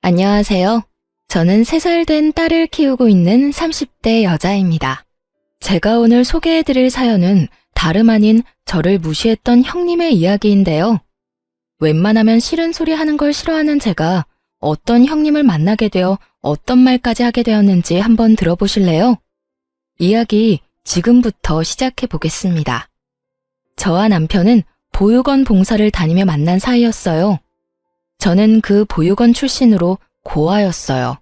안녕하세요. 저는 3살 된 딸을 키우고 있는 30대 여자입니다. 제가 오늘 소개해드릴 사연은 다름 아닌 저를 무시했던 형님의 이야기인데요. 웬만하면 싫은 소리 하는 걸 싫어하는 제가 어떤 형님을 만나게 되어 어떤 말까지 하게 되었는지 한번 들어보실래요? 이야기 지금부터 시작해 보겠습니다. 저와 남편은 보육원 봉사를 다니며 만난 사이였어요. 저는 그 보육원 출신으로 고아였어요.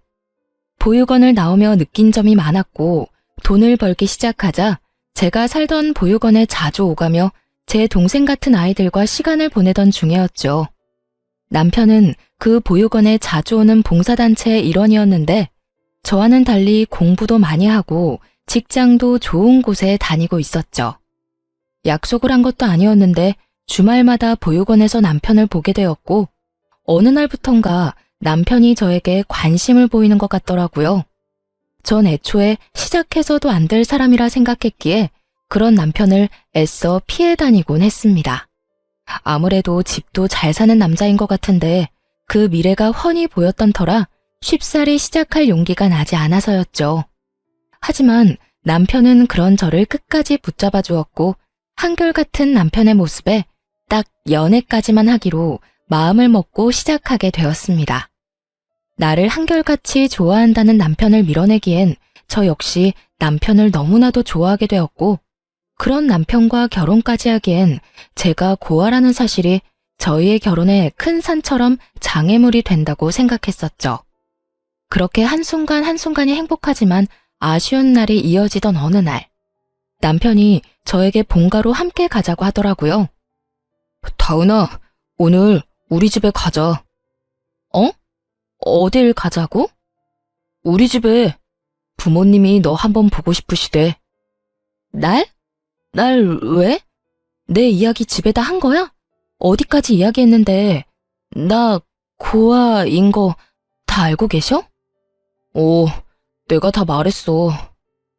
보육원을 나오며 느낀 점이 많았고 돈을 벌기 시작하자 제가 살던 보육원에 자주 오가며 제 동생 같은 아이들과 시간을 보내던 중이었죠. 남편은 그 보육원에 자주 오는 봉사단체의 일원이었는데 저와는 달리 공부도 많이 하고 직장도 좋은 곳에 다니고 있었죠. 약속을 한 것도 아니었는데 주말마다 보육원에서 남편을 보게 되었고 어느 날부턴가 남편이 저에게 관심을 보이는 것 같더라고요. 전 애초에 시작해서도 안 될 사람이라 생각했기에 그런 남편을 애써 피해 다니곤 했습니다. 아무래도 집도 잘 사는 남자인 것 같은데 그 미래가 훤히 보였던 터라 쉽사리 시작할 용기가 나지 않아서였죠. 하지만 남편은 그런 저를 끝까지 붙잡아 주었고 한결같은 남편의 모습에 딱 연애까지만 하기로 마음을 먹고 시작하게 되었습니다. 나를 한결같이 좋아한다는 남편을 밀어내기엔 저 역시 남편을 너무나도 좋아하게 되었고 그런 남편과 결혼까지 하기엔 제가 고아라는 사실이 저희의 결혼에 큰 산처럼 장애물이 된다고 생각했었죠. 그렇게 한순간 한순간이 행복하지만 아쉬운 날이 이어지던 어느 날 남편이 저에게 본가로 함께 가자고 하더라고요. 다은아, 오늘 우리 집에 가자. 어? 어딜 가자고? 우리 집에 부모님이 너 한번 보고 싶으시대. 날? 날 왜? 내 이야기 집에다 한 거야? 어디까지 이야기했는데 나 고아인 거 다 알고 계셔? 오, 내가 다 말했어.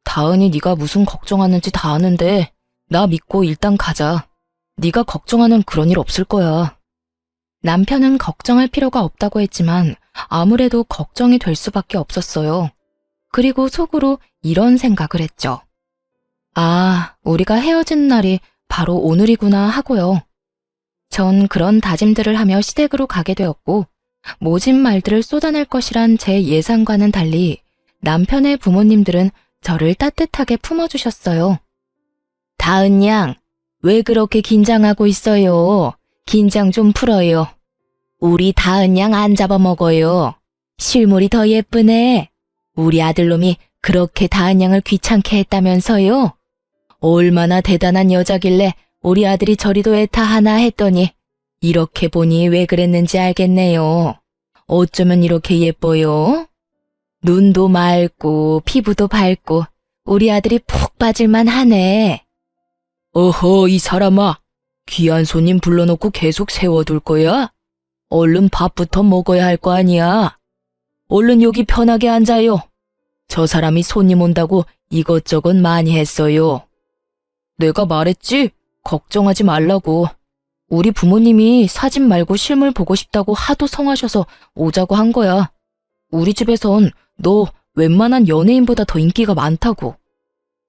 다은이 네가 무슨 걱정하는지 다 아는데 나 믿고 일단 가자. 네가 걱정하는 그런 일 없을 거야. 남편은 걱정할 필요가 없다고 했지만 아무래도 걱정이 될 수밖에 없었어요. 그리고 속으로 이런 생각을 했죠. 아, 우리가 헤어진 날이 바로 오늘이구나 하고요. 전 그런 다짐들을 하며 시댁으로 가게 되었고 모진 말들을 쏟아낼 것이란 제 예상과는 달리 남편의 부모님들은 저를 따뜻하게 품어주셨어요. 다은 양, 왜 그렇게 긴장하고 있어요? 긴장 좀 풀어요. 우리 다은 양 안 잡아먹어요. 실물이 더 예쁘네. 우리 아들놈이 그렇게 다은 양을 귀찮게 했다면서요? 얼마나 대단한 여자길래 우리 아들이 저리도 애타하나 했더니 이렇게 보니 왜 그랬는지 알겠네요. 어쩌면 이렇게 예뻐요? 눈도 맑고 피부도 밝고 우리 아들이 푹 빠질만 하네. 어허, 이 사람아. 귀한 손님 불러놓고 계속 세워둘 거야? 얼른 밥부터 먹어야 할 거 아니야. 얼른 여기 편하게 앉아요. 저 사람이 손님 온다고 이것저것 많이 했어요. 내가 말했지? 걱정하지 말라고. 우리 부모님이 사진 말고 실물 보고 싶다고 하도 성하셔서 오자고 한 거야. 우리 집에선 너 웬만한 연예인보다 더 인기가 많다고.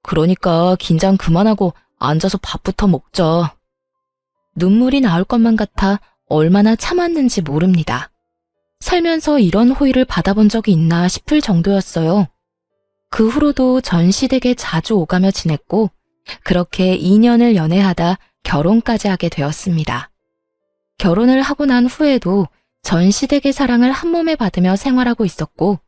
그러니까 긴장 그만하고 앉아서 밥부터 먹자. 눈물이 나올 것만 같아 얼마나 참았는지 모릅니다. 살면서 이런 호의를 받아본 적이 있나 싶을 정도였어요. 그 후로도 전 시댁에 자주 오가며 지냈고 그렇게 2년을 연애하다 결혼까지 하게 되었습니다. 결혼을 하고 난 후에도 전 시댁의 사랑을 한몸에 받으며 생활하고 있었고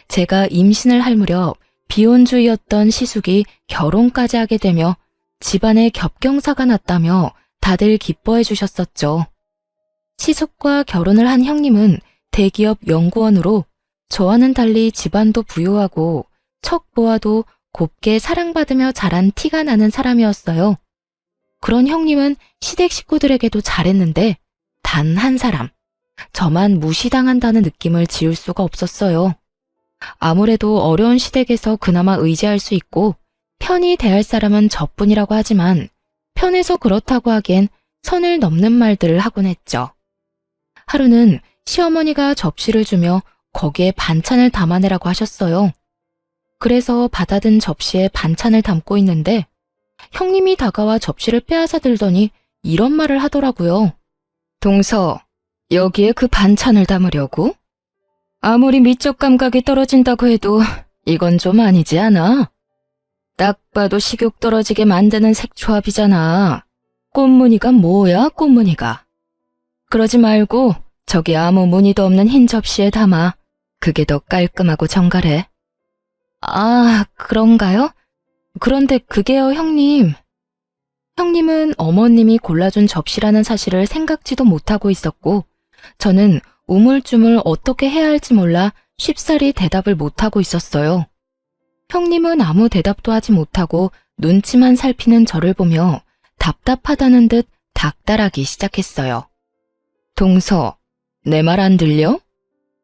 제가 임신을 할 무렵 비혼주의였던 시숙이 결혼까지 하게 되며 집안에 겹경사가 났다며 다들 기뻐해 주셨었죠. 시숙과 결혼을 한 형님은 대기업 연구원으로 저와는 달리 집안도 부유하고 척 보아도 곱게 사랑받으며 자란 티가 나는 사람이었어요. 그런 형님은 시댁 식구들에게도 잘했는데 단 한 사람, 저만 무시당한다는 느낌을 지울 수가 없었어요. 아무래도 어려운 시댁에서 그나마 의지할 수 있고 편히 대할 사람은 저뿐이라고 하지만 편해서 그렇다고 하기엔 선을 넘는 말들을 하곤 했죠. 하루는 시어머니가 접시를 주며 거기에 반찬을 담아내라고 하셨어요. 그래서 받아든 접시에 반찬을 담고 있는데 형님이 다가와 접시를 빼앗아 들더니 이런 말을 하더라고요. 동서, 여기에 그 반찬을 담으려고? 아무리 미적 감각이 떨어진다고 해도 이건 좀 아니지 않아? 딱 봐도 식욕 떨어지게 만드는 색조합이잖아. 꽃무늬가 뭐야, 꽃무늬가. 그러지 말고 저기 아무 무늬도 없는 흰 접시에 담아. 그게 더 깔끔하고 정갈해. 아, 그런가요? 그런데 그게요, 형님. 형님은 어머님이 골라준 접시라는 사실을 생각지도 못하고 있었고, 저는 우물쭈물 어떻게 해야 할지 몰라 쉽사리 대답을 못하고 있었어요. 형님은 아무 대답도 하지 못하고 눈치만 살피는 저를 보며 답답하다는 듯 닥달하기 시작했어요. 동서, 내 말 안 들려?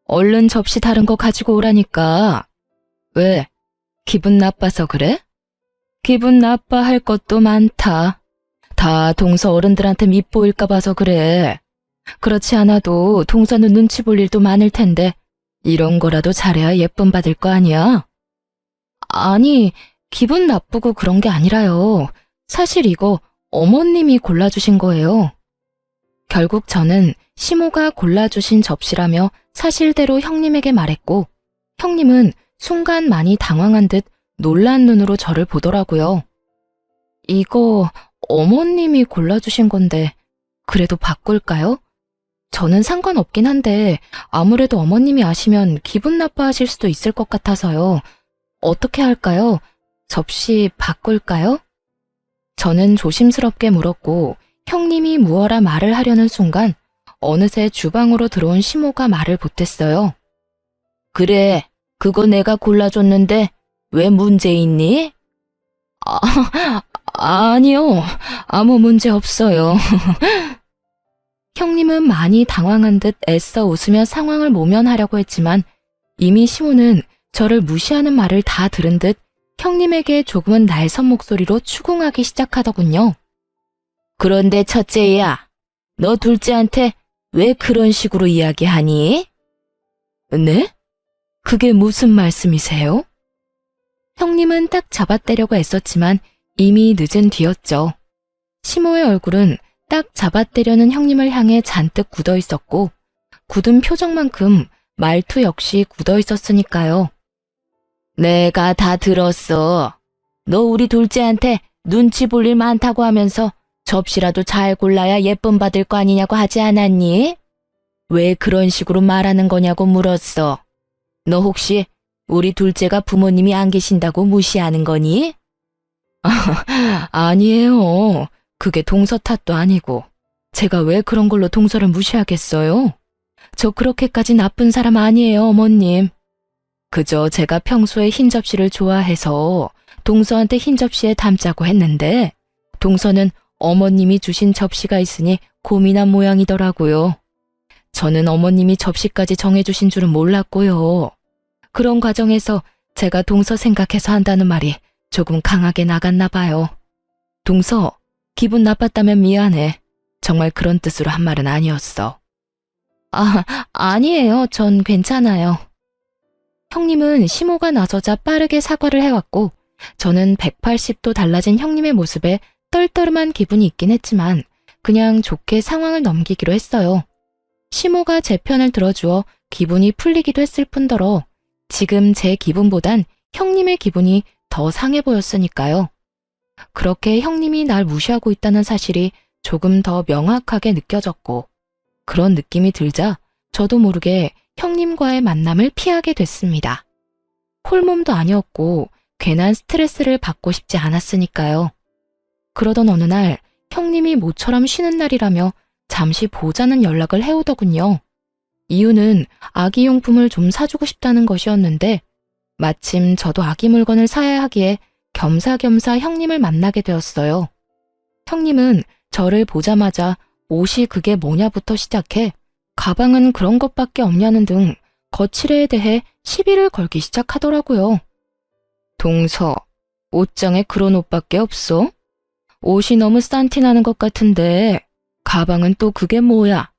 얼른 접시 다른 거 가지고 오라니까. 왜? 기분 나빠서 그래? 기분 나빠할 것도 많다. 다 동서 어른들한테 밉보일까 봐서 그래. 그렇지 않아도 동서는 눈치 볼 일도 많을 텐데 이런 거라도 잘해야 예쁨 받을 거 아니야? 아니, 기분 나쁘고 그런 게 아니라요. 사실 이거 어머님이 골라주신 거예요. 결국 저는 시모가 골라주신 접시라며 사실대로 형님에게 말했고, 형님은 순간 많이 당황한 듯 놀란 눈으로 저를 보더라고요. 이거 어머님이 골라주신 건데 그래도 바꿀까요? 저는 상관없긴 한데 아무래도 어머님이 아시면 기분 나빠하실 수도 있을 것 같아서요. 어떻게 할까요? 접시 바꿀까요? 저는 조심스럽게 물었고 형님이 무어라 말을 하려는 순간 어느새 주방으로 들어온 시모가 말을 보탰어요. 그래, 그거 내가 골라줬는데 왜 문제 있니? 아니요, 아무 문제 없어요. 형님은 많이 당황한 듯 애써 웃으며 상황을 모면하려고 했지만 이미 시모는 저를 무시하는 말을 다 들은 듯 형님에게 조금은 날선 목소리로 추궁하기 시작하더군요. 그런데 첫째야, 너 둘째한테 왜 그런 식으로 이야기하니? 네? 그게 무슨 말씀이세요? 형님은 딱 잡아떼려고 애썼지만 이미 늦은 뒤였죠. 시모의 얼굴은 딱 잡아떼려는 형님을 향해 잔뜩 굳어 있었고 굳은 표정만큼 말투 역시 굳어 있었으니까요. 내가 다 들었어. 너 우리 둘째한테 눈치 볼 일 많다고 하면서 접시라도 잘 골라야 예쁨 받을 거 아니냐고 하지 않았니? 왜 그런 식으로 말하는 거냐고 물었어. 너 혹시 우리 둘째가 부모님이 안 계신다고 무시하는 거니? 아니에요. 그게 동서 탓도 아니고 제가 왜 그런 걸로 동서를 무시하겠어요? 저 그렇게까지 나쁜 사람 아니에요, 어머님. 그저 제가 평소에 흰 접시를 좋아해서 동서한테 흰 접시에 담자고 했는데 동서는 어머님이 주신 접시가 있으니 고민한 모양이더라고요. 저는 어머님이 접시까지 정해주신 줄은 몰랐고요. 그런 과정에서 제가 동서 생각해서 한다는 말이 조금 강하게 나갔나 봐요. 동서, 기분 나빴다면 미안해. 정말 그런 뜻으로 한 말은 아니었어. 아니에요. 전 괜찮아요. 형님은 시모가 나서자 빠르게 사과를 해왔고 저는 180도 달라진 형님의 모습에 떨떠름한 기분이 있긴 했지만 그냥 좋게 상황을 넘기기로 했어요. 시모가 제 편을 들어주어 기분이 풀리기도 했을 뿐더러 지금 제 기분보단 형님의 기분이 더 상해 보였으니까요. 그렇게 형님이 날 무시하고 있다는 사실이 조금 더 명확하게 느껴졌고 그런 느낌이 들자 저도 모르게 형님과의 만남을 피하게 됐습니다. 홀몸도 아니었고 괜한 스트레스를 받고 싶지 않았으니까요. 그러던 어느 날 형님이 모처럼 쉬는 날이라며 잠시 보자는 연락을 해오더군요. 이유는 아기용품을 좀 사주고 싶다는 것이었는데 마침 저도 아기 물건을 사야 하기에 겸사겸사 형님을 만나게 되었어요. 형님은 저를 보자마자 옷이 그게 뭐냐부터 시작해 가방은 그런 것밖에 없냐는 등 거칠애에 대해 시비를 걸기 시작하더라고요. 동서, 옷장에 그런 옷밖에 없어? 옷이 너무 싼티 나는 것 같은데 가방은 또 그게 뭐야?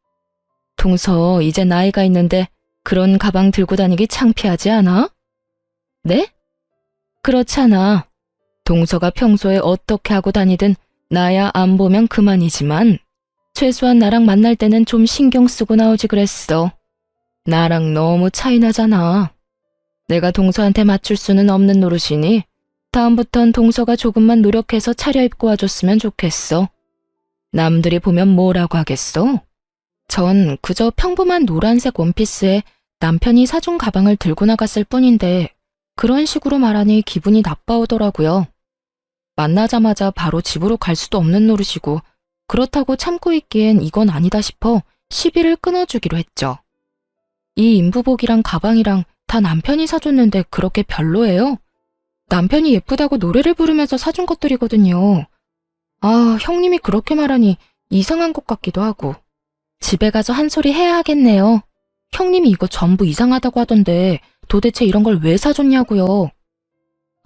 동서, 이제 나이가 있는데 그런 가방 들고 다니기 창피하지 않아? 네? 그렇잖아. 동서가 평소에 어떻게 하고 다니든 나야 안 보면 그만이지만 최소한 나랑 만날 때는 좀 신경 쓰고 나오지 그랬어. 나랑 너무 차이 나잖아. 내가 동서한테 맞출 수는 없는 노릇이니 다음부턴 동서가 조금만 노력해서 차려입고 와줬으면 좋겠어. 남들이 보면 뭐라고 하겠어? 전 그저 평범한 노란색 원피스에 남편이 사준 가방을 들고 나갔을 뿐인데 그런 식으로 말하니 기분이 나빠오더라고요. 만나자마자 바로 집으로 갈 수도 없는 노릇이고 그렇다고 참고 있기엔 이건 아니다 싶어 시비를 끊어주기로 했죠. 이 인부복이랑 가방이랑 다 남편이 사줬는데 그렇게 별로예요? 남편이 예쁘다고 노래를 부르면서 사준 것들이거든요. 아, 형님이 그렇게 말하니 이상한 것 같기도 하고. 집에 가서 한 소리 해야 하겠네요. 형님이 이거 전부 이상하다고 하던데 도대체 이런 걸 왜 사줬냐고요.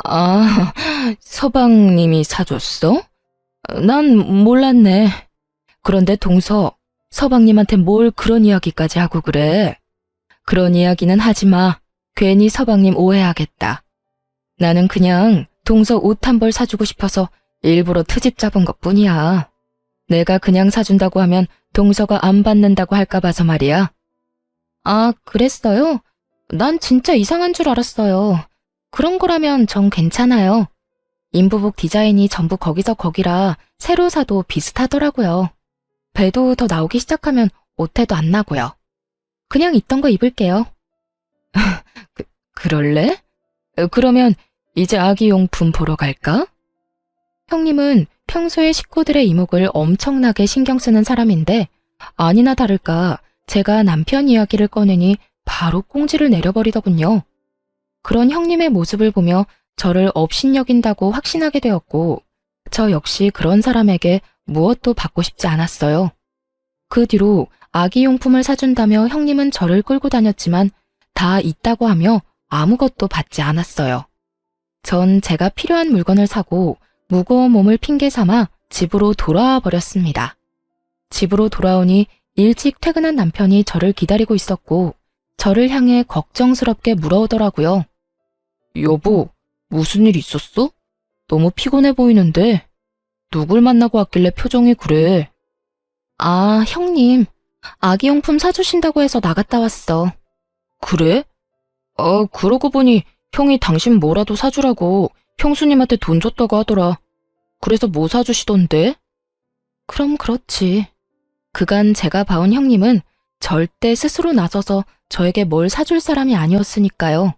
아, 서방님이 사줬어? 난 몰랐네. 그런데 동서, 서방님한테 뭘 그런 이야기까지 하고 그래? 그런 이야기는 하지 마. 괜히 서방님 오해하겠다. 나는 그냥 동서 옷 한 벌 사주고 싶어서 일부러 트집 잡은 것뿐이야. 내가 그냥 사준다고 하면 동서가 안 받는다고 할까 봐서 말이야. 아, 그랬어요? 난 진짜 이상한 줄 알았어요. 그런 거라면 전 괜찮아요. 인부복 디자인이 전부 거기서 거기라 새로 사도 비슷하더라고요. 배도 더 나오기 시작하면 옷태도 안 나고요. 그냥 있던 거 입을게요. 그럴래? 그러면 이제 아기용품 보러 갈까? 형님은 평소에 식구들의 이목을 엄청나게 신경 쓰는 사람인데 아니나 다를까 제가 남편 이야기를 꺼내니 바로 꽁지를 내려버리더군요. 그런 형님의 모습을 보며 저를 업신여긴다고 확신하게 되었고 저 역시 그런 사람에게 무엇도 받고 싶지 않았어요. 그 뒤로 아기용품을 사준다며 형님은 저를 끌고 다녔지만 다 있다고 하며 아무것도 받지 않았어요. 전 제가 필요한 물건을 사고 무거운 몸을 핑계 삼아 집으로 돌아와 버렸습니다. 집으로 돌아오니 일찍 퇴근한 남편이 저를 기다리고 있었고 저를 향해 걱정스럽게 물어오더라고요. 여보, 무슨 일 있었어? 너무 피곤해 보이는데 누굴 만나고 왔길래 표정이 그래? 아, 형님. 아기용품 사주신다고 해서 나갔다 왔어. 그래? 그러고 보니 형이 당신 뭐라도 사주라고 형수님한테 돈 줬다고 하더라. 그래서 뭐 사주시던데? 그럼 그렇지. 그간 제가 봐온 형님은 절대 스스로 나서서 저에게 뭘 사줄 사람이 아니었으니까요.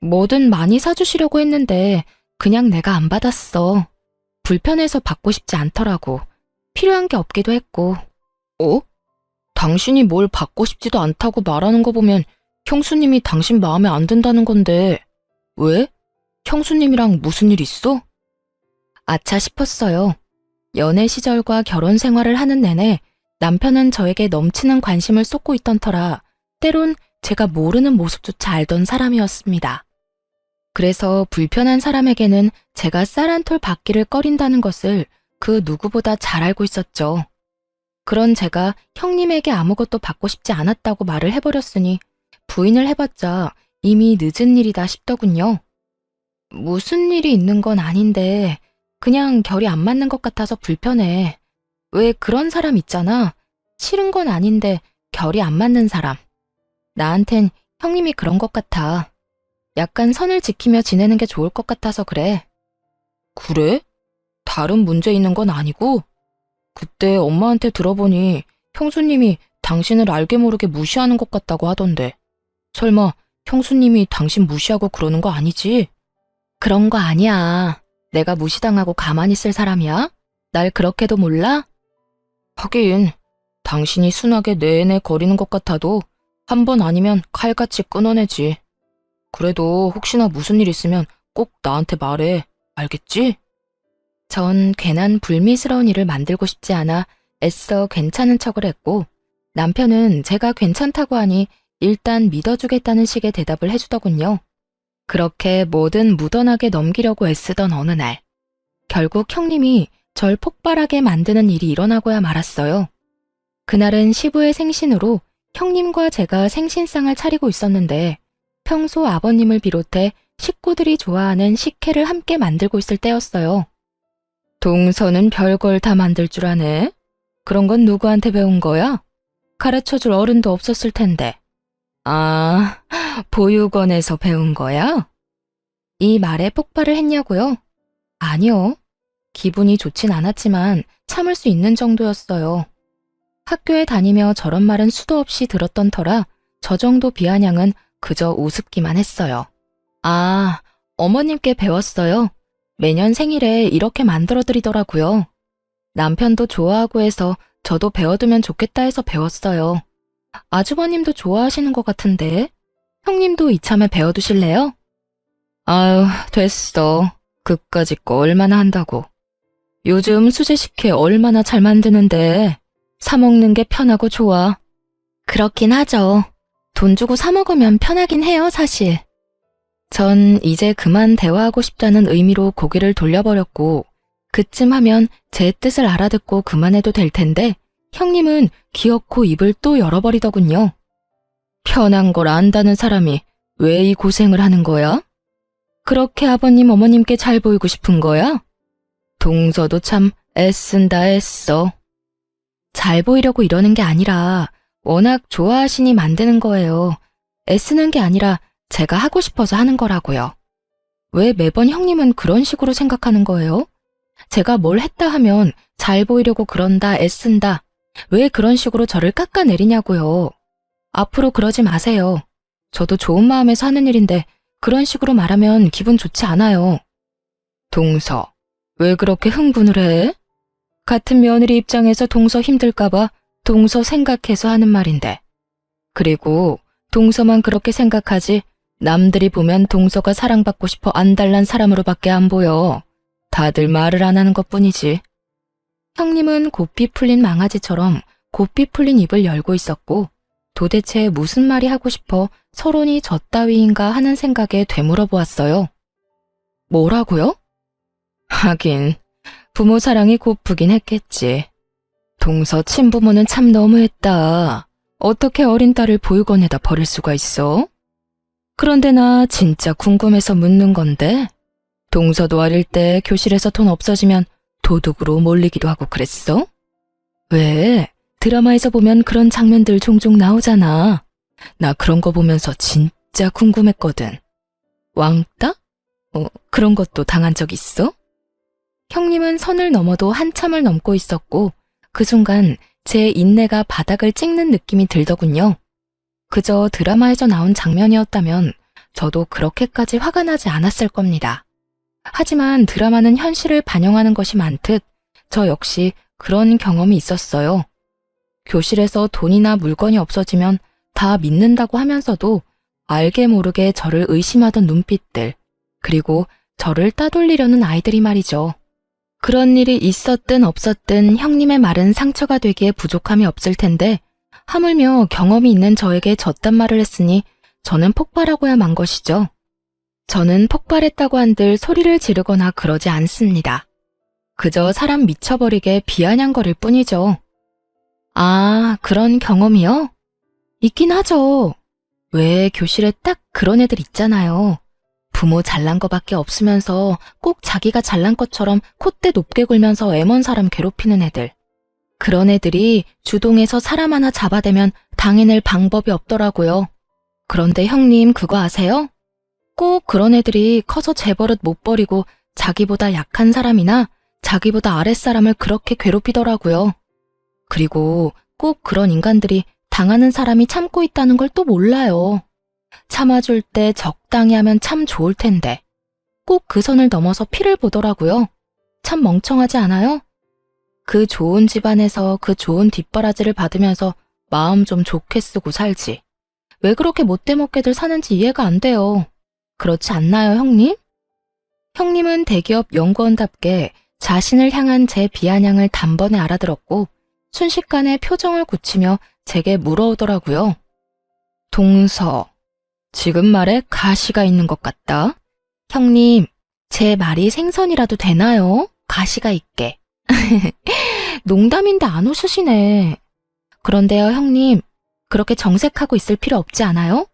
뭐든 많이 사주시려고 했는데 그냥 내가 안 받았어. 불편해서 받고 싶지 않더라고. 필요한 게 없기도 했고. 어? 당신이 뭘 받고 싶지도 않다고 말하는 거 보면 형수님이 당신 마음에 안 든다는 건데 왜? 형수님이랑 무슨 일 있어? 아차 싶었어요. 연애 시절과 결혼 생활을 하는 내내 남편은 저에게 넘치는 관심을 쏟고 있던 터라 때론 제가 모르는 모습조차 알던 사람이었습니다. 그래서 불편한 사람에게는 제가 쌀 한 톨 받기를 꺼린다는 것을 그 누구보다 잘 알고 있었죠. 그런 제가 형님에게 아무것도 받고 싶지 않았다고 말을 해버렸으니 부인을 해봤자 이미 늦은 일이다 싶더군요. 무슨 일이 있는 건 아닌데 그냥 결이 안 맞는 것 같아서 불편해. 왜 그런 사람 있잖아. 싫은 건 아닌데 결이 안 맞는 사람. 나한텐 형님이 그런 것 같아. 약간 선을 지키며 지내는 게 좋을 것 같아서 그래. 그래? 다른 문제 있는 건 아니고? 그때 엄마한테 들어보니 형수님이 당신을 알게 모르게 무시하는 것 같다고 하던데. 설마 형수님이 당신 무시하고 그러는 거 아니지? 그런 거 아니야. 내가 무시당하고 가만히 있을 사람이야? 날 그렇게도 몰라? 하긴 당신이 순하게 내내 거리는 것 같아도 한 번 아니면 칼같이 끊어내지. 그래도 혹시나 무슨 일 있으면 꼭 나한테 말해. 알겠지? 전 괜한 불미스러운 일을 만들고 싶지 않아 애써 괜찮은 척을 했고 남편은 제가 괜찮다고 하니 일단 믿어주겠다는 식의 대답을 해주더군요. 그렇게 뭐든 무던하게 넘기려고 애쓰던 어느 날 결국 형님이 절 폭발하게 만드는 일이 일어나고야 말았어요. 그날은 시부의 생신으로 형님과 제가 생신상을 차리고 있었는데 평소 아버님을 비롯해 식구들이 좋아하는 식혜를 함께 만들고 있을 때였어요. 동서는 별걸 다 만들 줄 아네? 그런 건 누구한테 배운 거야? 가르쳐줄 어른도 없었을 텐데. 아, 보육원에서 배운 거야? 이 말에 폭발을 했냐고요? 아니요. 기분이 좋진 않았지만 참을 수 있는 정도였어요. 학교에 다니며 저런 말은 수도 없이 들었던 터라 저 정도 비아냥은 그저 우습기만 했어요. 아, 어머님께 배웠어요. 매년 생일에 이렇게 만들어드리더라고요. 남편도 좋아하고 해서 저도 배워두면 좋겠다 해서 배웠어요. 아주버님도 좋아하시는 것 같은데 형님도 이참에 배워두실래요? 아유, 됐어. 그까짓 거 얼마나 한다고. 요즘 수제식혜 얼마나 잘 만드는데 사 먹는 게 편하고 좋아. 그렇긴 하죠. 돈 주고 사 먹으면 편하긴 해요, 사실. 전 이제 그만 대화하고 싶다는 의미로 고개를 돌려버렸고 그쯤 하면 제 뜻을 알아듣고 그만해도 될 텐데 형님은 기어코 입을 또 열어버리더군요. 편한 걸 안다는 사람이 왜 이 고생을 하는 거야? 그렇게 아버님 어머님께 잘 보이고 싶은 거야? 동서도 참 애쓴다 애써. 잘 보이려고 이러는 게 아니라 워낙 좋아하시니 만드는 거예요. 애쓰는 게 아니라 제가 하고 싶어서 하는 거라고요. 왜 매번 형님은 그런 식으로 생각하는 거예요? 제가 뭘 했다 하면 잘 보이려고 그런다, 애쓴다. 왜 그런 식으로 저를 깎아내리냐고요. 앞으로 그러지 마세요. 저도 좋은 마음에서 하는 일인데 그런 식으로 말하면 기분 좋지 않아요. 동서, 왜 그렇게 흥분을 해? 같은 며느리 입장에서 동서 힘들까봐 동서 생각해서 하는 말인데. 그리고 동서만 그렇게 생각하지 남들이 보면 동서가 사랑받고 싶어 안달난 사람으로밖에 안 보여. 다들 말을 안 하는 것뿐이지. 형님은 고삐 풀린 망아지처럼 고삐 풀린 입을 열고 있었고 도대체 무슨 말이 하고 싶어 서론이 저 따위인가 하는 생각에 되물어 보았어요. 뭐라고요? 하긴 부모 사랑이 고프긴 했겠지. 동서 친부모는 참 너무했다. 어떻게 어린 딸을 보육원에다 버릴 수가 있어? 그런데 나 진짜 궁금해서 묻는 건데 동서도 어릴 때 교실에서 돈 없어지면 도둑으로 몰리기도 하고 그랬어? 왜? 드라마에서 보면 그런 장면들 종종 나오잖아. 나 그런 거 보면서 진짜 궁금했거든. 왕따? 그런 것도 당한 적 있어? 형님은 선을 넘어도 한참을 넘고 있었고 그 순간 제 인내가 바닥을 찍는 느낌이 들더군요. 그저 드라마에서 나온 장면이었다면 저도 그렇게까지 화가 나지 않았을 겁니다. 하지만 드라마는 현실을 반영하는 것이 많듯 저 역시 그런 경험이 있었어요. 교실에서 돈이나 물건이 없어지면 다 믿는다고 하면서도 알게 모르게 저를 의심하던 눈빛들, 그리고 저를 따돌리려는 아이들이 말이죠. 그런 일이 있었든 없었든 형님의 말은 상처가 되기에 부족함이 없을 텐데 하물며 경험이 있는 저에게 저딴 말을 했으니 저는 폭발하고야 만 것이죠. 저는 폭발했다고 한들 소리를 지르거나 그러지 않습니다. 그저 사람 미쳐버리게 비아냥거릴 뿐이죠. 아, 그런 경험이요? 있긴 하죠. 왜 교실에 딱 그런 애들 있잖아요. 부모 잘난 거밖에 없으면서 꼭 자기가 잘난 것처럼 콧대 높게 굴면서 애먼 사람 괴롭히는 애들. 그런 애들이 주동에서 사람 하나 잡아대면 당해낼 방법이 없더라고요. 그런데 형님 그거 아세요? 꼭 그런 애들이 커서 제 버릇 못 버리고 자기보다 약한 사람이나 자기보다 아랫사람을 그렇게 괴롭히더라고요. 그리고 꼭 그런 인간들이 당하는 사람이 참고 있다는 걸 또 몰라요. 참아줄 때 적당히 하면 참 좋을 텐데 꼭 그 선을 넘어서 피를 보더라고요. 참 멍청하지 않아요? 그 좋은 집안에서 그 좋은 뒷바라지를 받으면서 마음 좀 좋게 쓰고 살지. 왜 그렇게 못되먹게들 사는지 이해가 안 돼요. 그렇지 않나요, 형님? 형님은 대기업 연구원답게 자신을 향한 제 비아냥을 단번에 알아들었고 순식간에 표정을 굳히며 제게 물어오더라고요. 동서, 지금 말에 가시가 있는 것 같다. 형님, 제 말이 생선이라도 되나요? 가시가 있게. 농담인데 안 웃으시네. 그런데요, 형님, 그렇게 정색하고 있을 필요 없지 않아요?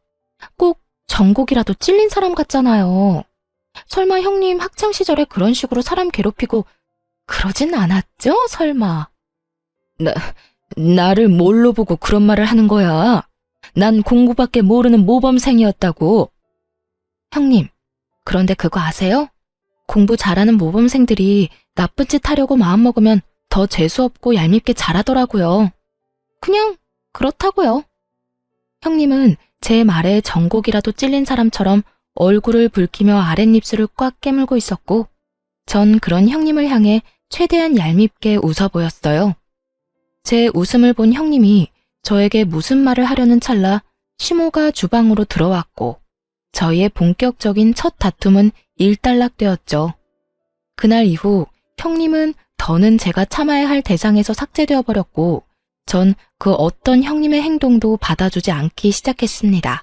꼭 정곡이라도 찔린 사람 같잖아요. 설마 형님 학창시절에 그런 식으로 사람 괴롭히고 그러진 않았죠? 설마. 나를 뭘로 보고 그런 말을 하는 거야? 난 공부밖에 모르는 모범생이었다고. 형님, 그런데 그거 아세요? 공부 잘하는 모범생들이 나쁜 짓 하려고 마음먹으면 더 재수없고 얄밉게 잘하더라고요. 그냥 그렇다고요. 형님은 제 말에 정곡이라도 찔린 사람처럼 얼굴을 붉히며 아랫입술을 꽉 깨물고 있었고, 전 그런 형님을 향해 최대한 얄밉게 웃어 보였어요. 제 웃음을 본 형님이 저에게 무슨 말을 하려는 찰나 시모가 주방으로 들어왔고, 저희의 본격적인 첫 다툼은 일단락되었죠. 그날 이후 형님은 더는 제가 참아야 할 대상에서 삭제되어 버렸고, 전 그 어떤 형님의 행동도 받아주지 않기 시작했습니다.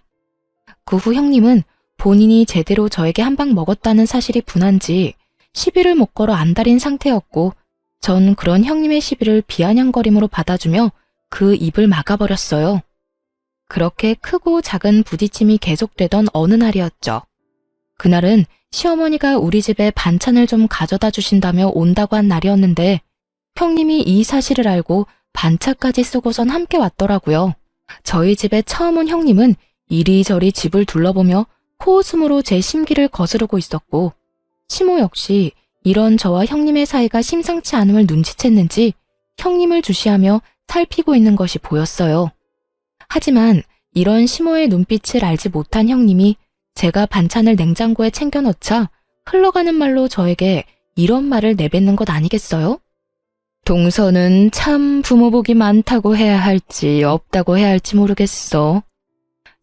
그 후 형님은 본인이 제대로 저에게 한 방 먹었다는 사실이 분한지 시비를 못 걸어 안달인 상태였고, 전 그런 형님의 시비를 비아냥거림으로 받아주며 그 입을 막아버렸어요. 그렇게 크고 작은 부딪힘이 계속되던 어느 날이었죠. 그날은 시어머니가 우리 집에 반찬을 좀 가져다 주신다며 온다고 한 날이었는데, 형님이 이 사실을 알고 반차까지 쓰고선 함께 왔더라고요. 저희 집에 처음 온 형님은 이리저리 집을 둘러보며 코웃음으로 제 심기를 거스르고 있었고, 시모 역시 이런 저와 형님의 사이가 심상치 않음을 눈치챘는지 형님을 주시하며 살피고 있는 것이 보였어요. 하지만 이런 시모의 눈빛을 알지 못한 형님이 제가 반찬을 냉장고에 챙겨 넣자 흘러가는 말로 저에게 이런 말을 내뱉는 것 아니겠어요? 동서는 참 부모복이 많다고 해야 할지 없다고 해야 할지 모르겠어.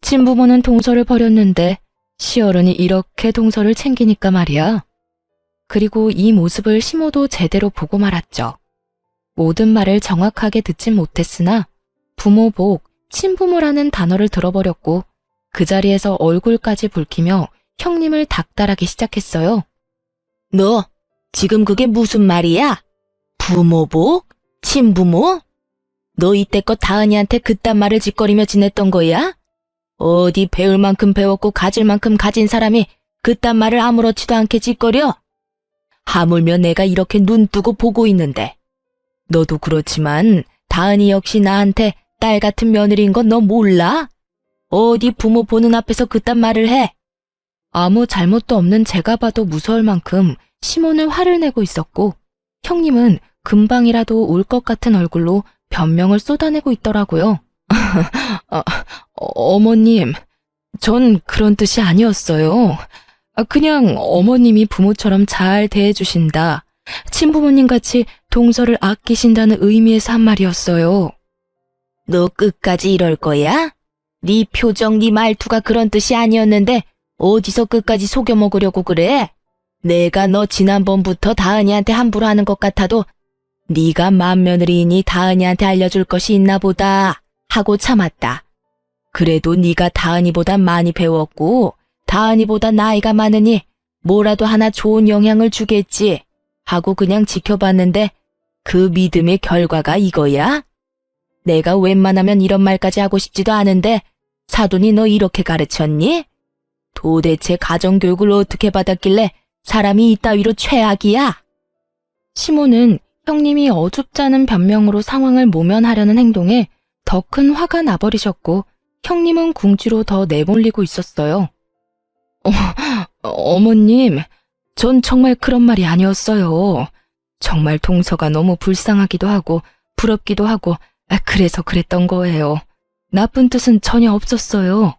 친부모는 동서를 버렸는데 시어른이 이렇게 동서를 챙기니까 말이야. 그리고 이 모습을 시모도 제대로 보고 말았죠. 모든 말을 정확하게 듣진 못했으나 부모복, 친부모라는 단어를 들어버렸고, 그 자리에서 얼굴까지 붉히며 형님을 닥달하기 시작했어요. 너 지금 그게 무슨 말이야? 부모복? 친부모? 너 이때껏 다은이한테 그딴 말을 짓거리며 지냈던 거야? 어디 배울 만큼 배웠고 가질 만큼 가진 사람이 그딴 말을 아무렇지도 않게 짓거려? 하물며 내가 이렇게 눈 뜨고 보고 있는데. 너도 그렇지만 다은이 역시 나한테 딸 같은 며느리인 건 너 몰라? 어디 부모 보는 앞에서 그딴 말을 해? 아무 잘못도 없는 제가 봐도 무서울 만큼 시모는 화를 내고 있었고, 형님은 금방이라도 울 것 같은 얼굴로 변명을 쏟아내고 있더라고요. 어머님, 전 그런 뜻이 아니었어요. 그냥 어머님이 부모처럼 잘 대해주신다, 친부모님같이 동서를 아끼신다는 의미에서 한 말이었어요. 너 끝까지 이럴 거야? 네 표정, 네 말투가 그런 뜻이 아니었는데 어디서 끝까지 속여 먹으려고 그래? 내가 너 지난번부터 다은이한테 함부로 하는 것 같아도 네가 맏며느리이니 다은이한테 알려줄 것이 있나 보다 하고 참았다. 그래도 네가 다은이보다 많이 배웠고 다은이보다 나이가 많으니 뭐라도 하나 좋은 영향을 주겠지 하고 그냥 지켜봤는데 그 믿음의 결과가 이거야? 내가 웬만하면 이런 말까지 하고 싶지도 않은데 사돈이 너 이렇게 가르쳤니? 도대체 가정교육을 어떻게 받았길래 사람이 이따위로 최악이야? 시모는 형님이 어줍잖은 변명으로 상황을 모면하려는 행동에 더 큰 화가 나버리셨고, 형님은 궁지로 더 내몰리고 있었어요. 어머님, 전 정말 그런 말이 아니었어요. 정말 동서가 너무 불쌍하기도 하고 부럽기도 하고 그래서 그랬던 거예요. 나쁜 뜻은 전혀 없었어요.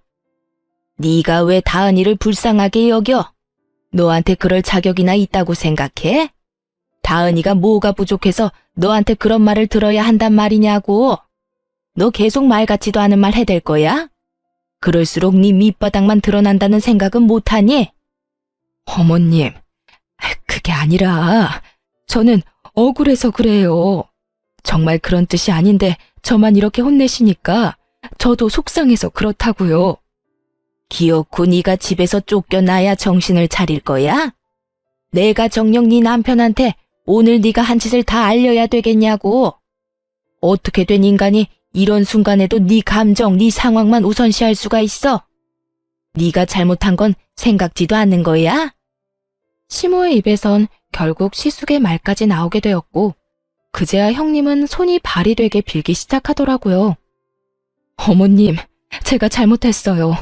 네가 왜 다은이를 불쌍하게 여겨? 너한테 그럴 자격이나 있다고 생각해? 다은이가 뭐가 부족해서 너한테 그런 말을 들어야 한단 말이냐고. 너 계속 말 같지도 않은 말 해댈 거야? 그럴수록 네 밑바닥만 드러난다는 생각은 못하니? 어머님, 그게 아니라 저는 억울해서 그래요. 정말 그런 뜻이 아닌데 저만 이렇게 혼내시니까 저도 속상해서 그렇다고요. 기어코 네가 집에서 쫓겨나야 정신을 차릴 거야? 내가 정녕 네 남편한테 오늘 네가 한 짓을 다 알려야 되겠냐고. 어떻게 된 인간이 이런 순간에도 네 감정, 네 상황만 우선시할 수가 있어? 네가 잘못한 건 생각지도 않는 거야? 시모의 입에선 결국 시숙의 말까지 나오게 되었고 그제야 형님은 손이 발이 되게 빌기 시작하더라고요. 어머님, 제가 잘못했어요.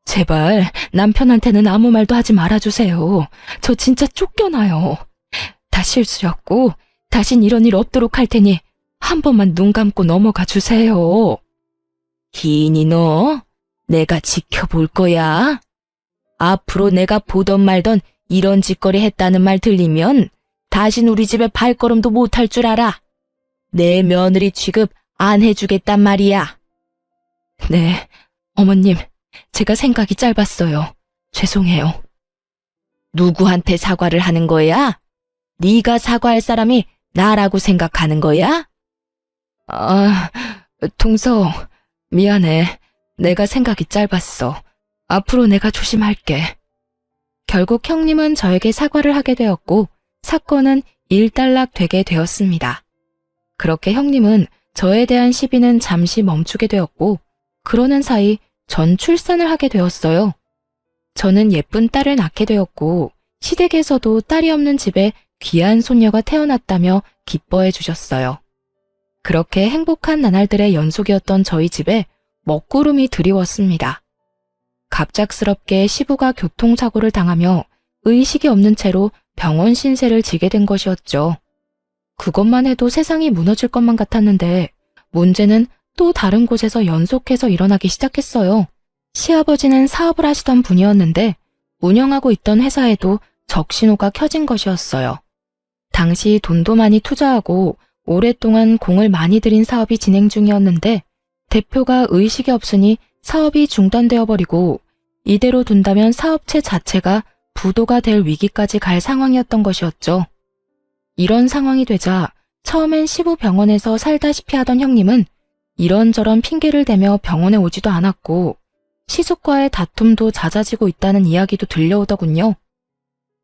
제발 남편한테는 아무 말도 하지 말아주세요. 저 진짜 쫓겨나요. 다 실수였고 다신 이런 일 없도록 할 테니 한 번만 눈 감고 넘어가 주세요. 희인이 너, 내가 지켜볼 거야. 앞으로 내가 보던 말던 이런 짓거리 했다는 말 들리면 다신 우리 집에 발걸음도 못할 줄 알아. 내 며느리 취급 안 해주겠단 말이야. 네, 어머님, 제가 생각이 짧았어요. 죄송해요. 누구한테 사과를 하는 거야? 네가 사과할 사람이 나라고 생각하는 거야? 아, 동서, 미안해. 내가 생각이 짧았어. 앞으로 내가 조심할게. 결국 형님은 저에게 사과를 하게 되었고 사건은 일단락 되게 되었습니다. 그렇게 형님은 저에 대한 시비는 잠시 멈추게 되었고 그러는 사이 전 출산을 하게 되었어요. 저는 예쁜 딸을 낳게 되었고 시댁에서도 딸이 없는 집에 귀한 손녀가 태어났다며 기뻐해 주셨어요. 그렇게 행복한 나날들의 연속이었던 저희 집에 먹구름이 드리웠습니다. 갑작스럽게 시부가 교통사고를 당하며 의식이 없는 채로 병원 신세를 지게 된 것이었죠. 그것만 해도 세상이 무너질 것만 같았는데 문제는 또 다른 곳에서 연속해서 일어나기 시작했어요. 시아버지는 사업을 하시던 분이었는데 운영하고 있던 회사에도 적신호가 켜진 것이었어요. 당시 돈도 많이 투자하고 오랫동안 공을 많이 들인 사업이 진행 중이었는데 대표가 의식이 없으니 사업이 중단되어 버리고 이대로 둔다면 사업체 자체가 부도가 될 위기까지 갈 상황이었던 것이었죠. 이런 상황이 되자 처음엔 시부 병원에서 살다시피 하던 형님은 이런저런 핑계를 대며 병원에 오지도 않았고 시숙과의 다툼도 잦아지고 있다는 이야기도 들려오더군요.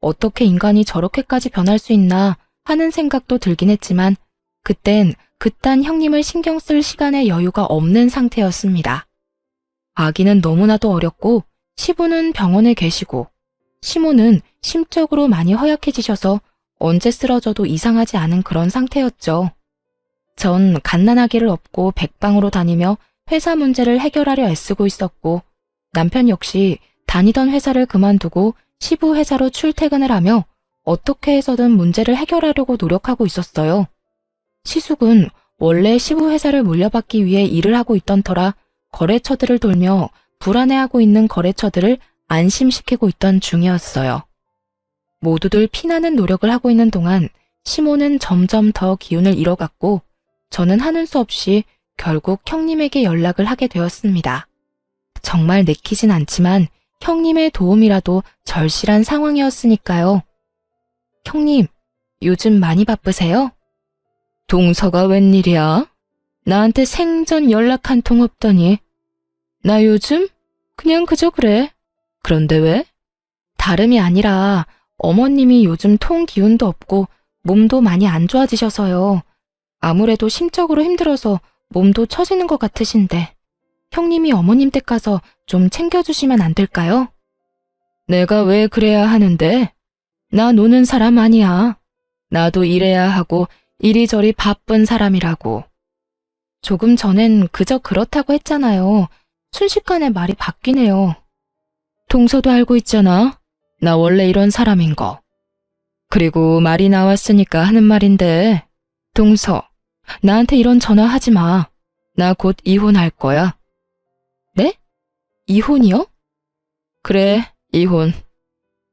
어떻게 인간이 저렇게까지 변할 수 있나 하는 생각도 들긴 했지만 그땐 그딴 형님을 신경 쓸 시간의 여유가 없는 상태였습니다. 아기는 너무나도 어렸고 시부는 병원에 계시고 시모는 심적으로 많이 허약해지셔서 언제 쓰러져도 이상하지 않은 그런 상태였죠. 전 갓난아기를 업고 백방으로 다니며 회사 문제를 해결하려 애쓰고 있었고 남편 역시 다니던 회사를 그만두고 시부 회사로 출퇴근을 하며 어떻게 해서든 문제를 해결하려고 노력하고 있었어요. 시숙은 원래 시부 회사를 물려받기 위해 일을 하고 있던 터라 거래처들을 돌며 불안해하고 있는 거래처들을 안심시키고 있던 중이었어요. 모두들 피나는 노력을 하고 있는 동안 시모는 점점 더 기운을 잃어갔고 저는 하는 수 없이 결국 형님에게 연락을 하게 되었습니다. 정말 내키진 않지만 형님의 도움이라도 절실한 상황이었으니까요. 형님, 요즘 많이 바쁘세요? 동서가 웬일이야? 나한테 생전 연락 한 통 없더니. 나 요즘? 그냥 그저 그래. 그런데 왜? 다름이 아니라 어머님이 요즘 통 기운도 없고 몸도 많이 안 좋아지셔서요. 아무래도 심적으로 힘들어서 몸도 처지는 것 같으신데 형님이 어머님 댁 가서 좀 챙겨주시면 안 될까요? 내가 왜 그래야 하는데? 나 노는 사람 아니야. 나도 일해야 하고 이리저리 바쁜 사람이라고. 조금 전엔 그저 그렇다고 했잖아요. 순식간에 말이 바뀌네요. 동서도 알고 있잖아. 나 원래 이런 사람인 거. 그리고 말이 나왔으니까 하는 말인데 동서, 나한테 이런 전화 하지 마. 나 곧 이혼할 거야. 네? 이혼이요? 그래, 이혼.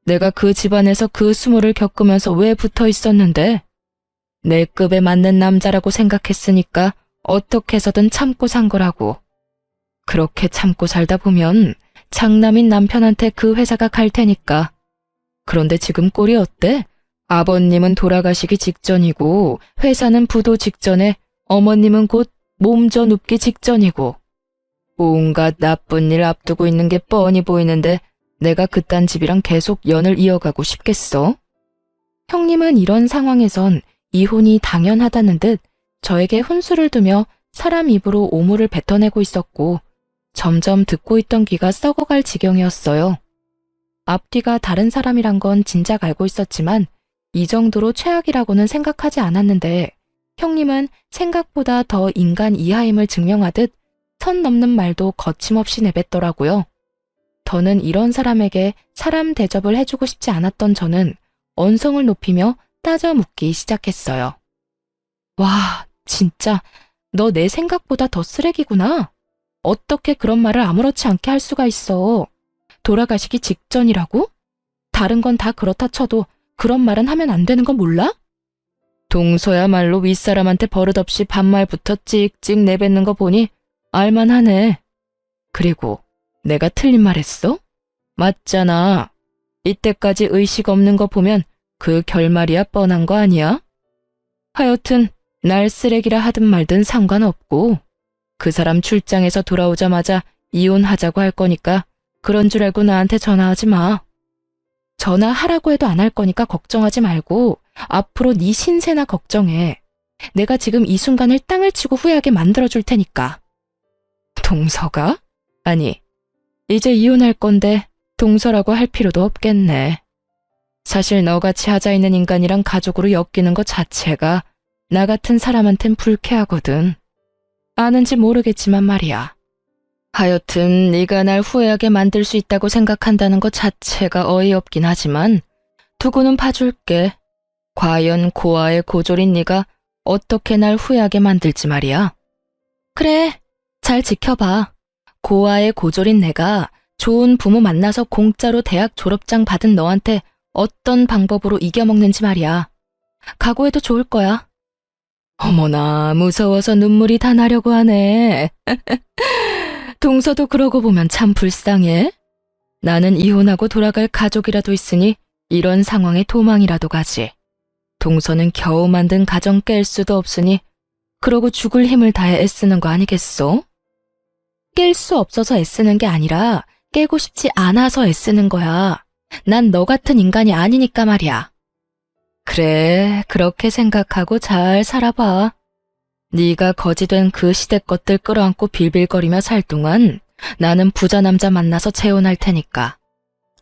내가 그 집안에서 그 수모를 겪으면서 왜 붙어 있었는데? 내 급에 맞는 남자라고 생각했으니까 어떻게 해서든 참고 산 거라고. 그렇게 참고 살다 보면 장남인 남편한테 그 회사가 갈 테니까. 그런데 지금 꼴이 어때? 아버님은 돌아가시기 직전이고 회사는 부도 직전에 어머님은 곧 몸져 눕기 직전이고 온갖 나쁜 일 앞두고 있는 게 뻔히 보이는데 내가 그딴 집이랑 계속 연을 이어가고 싶겠어? 형님은 이런 상황에선 이혼이 당연하다는 듯 저에게 훈수를 두며 사람 입으로 오물을 뱉어내고 있었고 점점 듣고 있던 귀가 썩어갈 지경이었어요. 앞뒤가 다른 사람이란 건 진작 알고 있었지만 이 정도로 최악이라고는 생각하지 않았는데 형님은 생각보다 더 인간 이하임을 증명하듯 선 넘는 말도 거침없이 내뱉더라고요. 더는 이런 사람에게 사람 대접을 해주고 싶지 않았던 저는 언성을 높이며 따져 묻기 시작했어요. 와, 진짜 너 내 생각보다 더 쓰레기구나. 어떻게 그런 말을 아무렇지 않게 할 수가 있어. 돌아가시기 직전이라고? 다른 건 다 그렇다 쳐도 그런 말은 하면 안 되는 건 몰라? 동서야말로 윗사람한테 버릇없이 반말부터 찍찍 내뱉는 거 보니 알만하네. 그리고 내가 틀린 말 했어? 맞잖아. 이때까지 의식 없는 거 보면 그 결말이야 뻔한 거 아니야? 하여튼 날 쓰레기라 하든 말든 상관없고 그 사람 출장에서 돌아오자마자 이혼하자고 할 거니까 그런 줄 알고 나한테 전화하지 마. 전화하라고 해도 안 할 거니까 걱정하지 말고 앞으로 네 신세나 걱정해. 내가 지금 이 순간을 땅을 치고 후회하게 만들어줄 테니까. 동서가? 아니, 이제 이혼할 건데 동서라고 할 필요도 없겠네. 사실 너같이 하자 있는 인간이랑 가족으로 엮이는 것 자체가 나 같은 사람한텐 불쾌하거든. 아는지 모르겠지만 말이야. 하여튼 네가 날 후회하게 만들 수 있다고 생각한다는 것 자체가 어이없긴 하지만 두고는 봐줄게. 과연 고아의 고졸인 네가 어떻게 날 후회하게 만들지 말이야. 그래, 잘 지켜봐. 고아의 고졸인 내가 좋은 부모 만나서 공짜로 대학 졸업장 받은 너한테 어떤 방법으로 이겨먹는지 말이야. 각오해도 좋을 거야. 어머나, 무서워서 눈물이 다 나려고 하네. 동서도 그러고 보면 참 불쌍해. 나는 이혼하고 돌아갈 가족이라도 있으니 이런 상황에 도망이라도 가지. 동서는 겨우 만든 가정 깰 수도 없으니 그러고 죽을 힘을 다해 애쓰는 거 아니겠소? 깰 수 없어서 애쓰는 게 아니라 깨고 싶지 않아서 애쓰는 거야. 난 너 같은 인간이 아니니까 말이야. 그래, 그렇게 생각하고 잘 살아봐. 네가 거지된 그 시대 것들 끌어안고 빌빌거리며 살 동안 나는 부자 남자 만나서 재혼할 테니까.